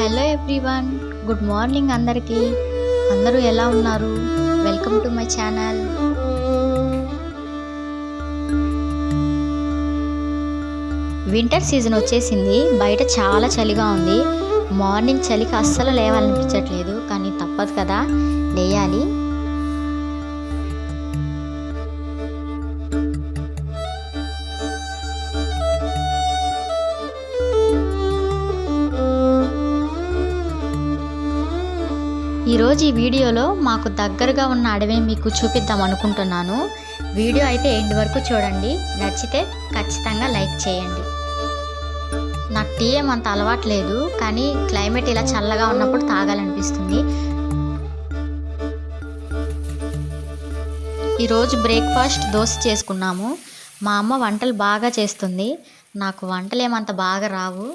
Hello everyone, good morning అందరికీ. అందరూ ఎలా ఉన్నారు? Welcome to my channel. Winter season వచ్చేసింది. బయట చాలా చలిగా ఉంది. మార్నింగ్ చలికి అస్సలు లేవాలనిపించట్లేదు, కానీ తప్పదు కదా, లేయాలి. ఈరోజు ఈ వీడియోలో మాకు దగ్గరగా ఉన్న అడవి మీకు చూపిద్దాం అనుకుంటున్నాను. వీడియో అయితే ఎండ్ వరకు చూడండి. నచ్చితే ఖచ్చితంగా లైక్ చేయండి. నాకు టీ ఏమంత అలవాటు లేదు, కానీ క్లైమేట్ ఇలా చల్లగా ఉన్నప్పుడు తాగాలనిపిస్తుంది. ఈరోజు బ్రేక్ఫాస్ట్ దోశ చేసుకున్నాము. మా అమ్మ వంటలు బాగా చేస్తుంది. నాకు వంటలు ఏమంత బాగా రావు.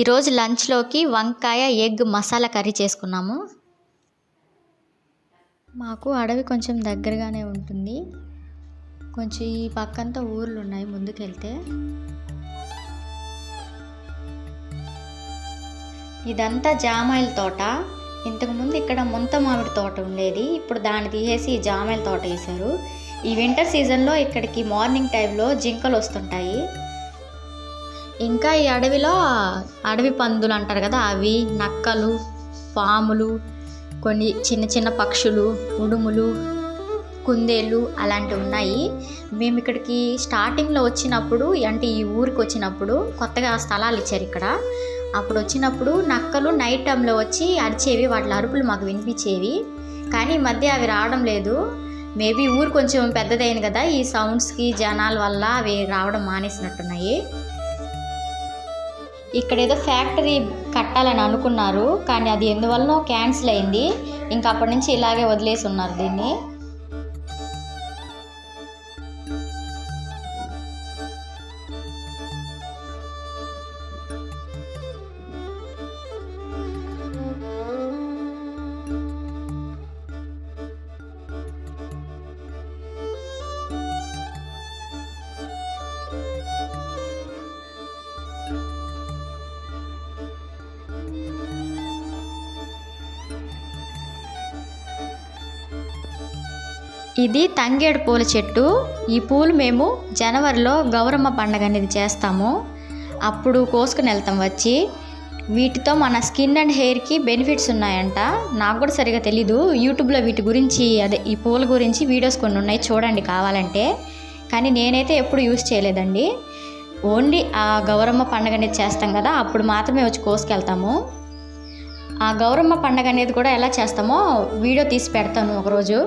ఈరోజు లంచ్లోకి వంకాయ ఎగ్ మసాలా కర్రీ చేసుకున్నాము. మాకు అడవి కొంచెం దగ్గరగానే ఉంటుంది. కొంచెం ఈ పక్కంతా ఊర్లు ఉన్నాయి ముందుకెళ్తే. ఇదంతా జామాయిల తోట. ఇంతకుముందు ఇక్కడ ముంత మామిడి తోట ఉండేది. ఇప్పుడు దాన్ని తీసేసి జామాయిల తోట వేశారు. ఈ వింటర్ సీజన్లో ఇక్కడికి మార్నింగ్ టైంలో జింకలు వస్తుంటాయి. ఇంకా ఈ అడవిలో అడవి పందులు అంటారు కదా, అవి, నక్కలు, పాములు, కొన్ని చిన్న చిన్న పక్షులు, ఉడుములు, కుందేళ్ళు అలాంటివి ఉన్నాయి. మేము ఇక్కడికి స్టార్టింగ్లో వచ్చినప్పుడు, అంటే ఈ ఊరికి వచ్చినప్పుడు కొత్తగా స్థలాలు ఇచ్చారు ఇక్కడ. అప్పుడు వచ్చినప్పుడు నక్కలు నైట్ టైంలో వచ్చి అరిచేవి, వాటి అరుపులు మాకు వినిపించేవి. కానీ ఈ మధ్య అవి రావడం లేదు. మేబీ ఊరు కొంచెం పెద్దదైంది కదా, ఈ సౌండ్స్కి జనాల వల్ల అవి రావడం మానేసినట్టున్నాయి. ఇక్కడ ఏదో ఫ్యాక్టరీ కట్టాలని అనుకున్నారు, కానీ అది ఎందువల్లనో క్యాన్సిల్ అయింది. ఇంకా అప్పటి నుంచి ఇలాగే వదిలేసి ఉన్నారు దీన్ని. ఇది తంగేడు పూల చెట్టు. ఈ పూలు మేము జనవరిలో గౌరమ్మ పండుగ అనేది చేస్తాము. అప్పుడు కోసుకుని వెళ్తాం వచ్చి. వీటితో మన స్కిన్ అండ్ హెయిర్కి బెనిఫిట్స్ ఉన్నాయంట. నాకు కూడా సరిగా తెలీదు. యూట్యూబ్లో వీటి గురించి, అదే ఈ పూల గురించి వీడియోస్ కొన్ని ఉన్నాయి, చూడండి కావాలంటే. కానీ నేనైతే ఎప్పుడు యూజ్ చేయలేదండి. ఓన్లీ ఆ గౌరమ్మ పండుగ అనేది చేస్తాం కదా, అప్పుడు మాత్రమే వచ్చి కోసుకెళ్తాము. ఆ గౌరమ్మ పండుగ అనేది కూడా ఎలా చేస్తామో వీడియో తీసి పెడతాను ఒకరోజు.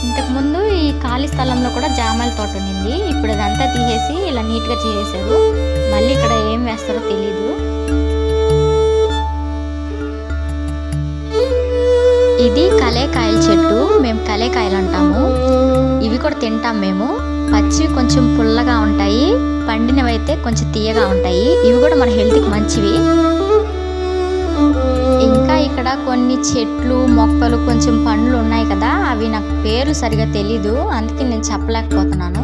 ఇంతకుముందు ఈ ఖాళీ స్థలంలో కూడా జామాయిల తోట ఉండింది. ఇప్పుడు అదంతా తీసేసి ఇలా నీట్గా చేసేసారు. మళ్ళీ ఇక్కడ ఏం వేస్తారో తెలీదు. ఇది కలేకాయల చెట్టు. మేము కలేకాయలు అంటాము. ఇవి కూడా తింటాం మేము. పచ్చివి కొంచెం పుల్లగా ఉంటాయి, పండినవైతే కొంచెం తీయగా ఉంటాయి. ఇవి కూడా మన హెల్త్కి మంచివి. ఇంకా ఇక్కడ కొన్ని చెట్లు, మొక్కలు, కొంచెం పండ్లు ఉన్నాయి కదా, అవి నాకు పేర్లు సరిగా తెలీదు, అందుకే నేను చెప్పలేకపోతున్నాను.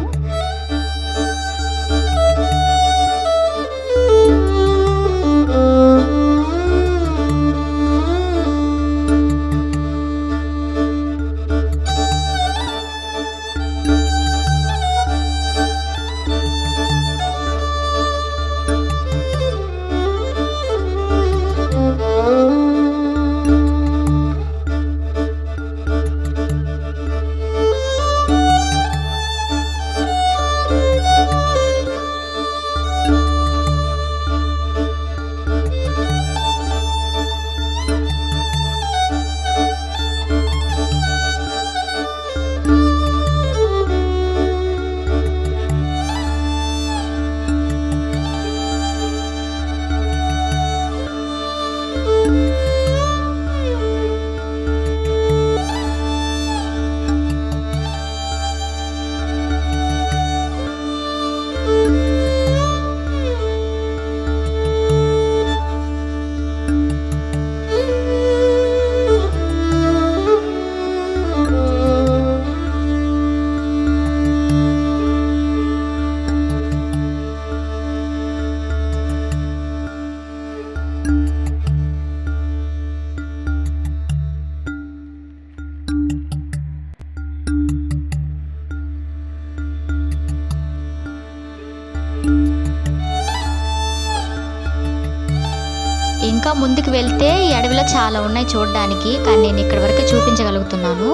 ఇంకా ముందుకు వెళ్తే ఈ అడవిలో చాలా ఉన్నాయి చూడడానికి, కానీ నేను ఇక్కడ వరకే చూపించగలుగుతున్నాను.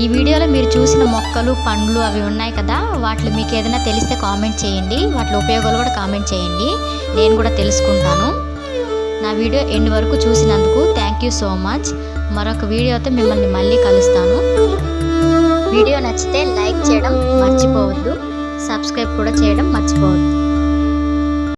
ఈ వీడియోలో మీరు చూసిన మొక్కలు పండ్లు అవి ఉన్నాయి కదా, వాటిలో మీకు ఏదైనా తెలిస్తే కామెంట్ చేయండి, వాటి ఉపయోగాలు కూడా కామెంట్ చేయండి, నేను కూడా తెలుసుకుంటాను. నా వీడియో ఎండ్ వరకు చూసినందుకు థ్యాంక్ యూ సో మచ్. మరొక వీడియోతో మిమ్మల్ని మళ్ళీ కలుస్తాను. వీడియో నచ్చితే లైక్ చేయడం మర్చిపోవద్దు, సబ్స్క్రైబ్ కూడా చేయడం మర్చిపోవద్దు.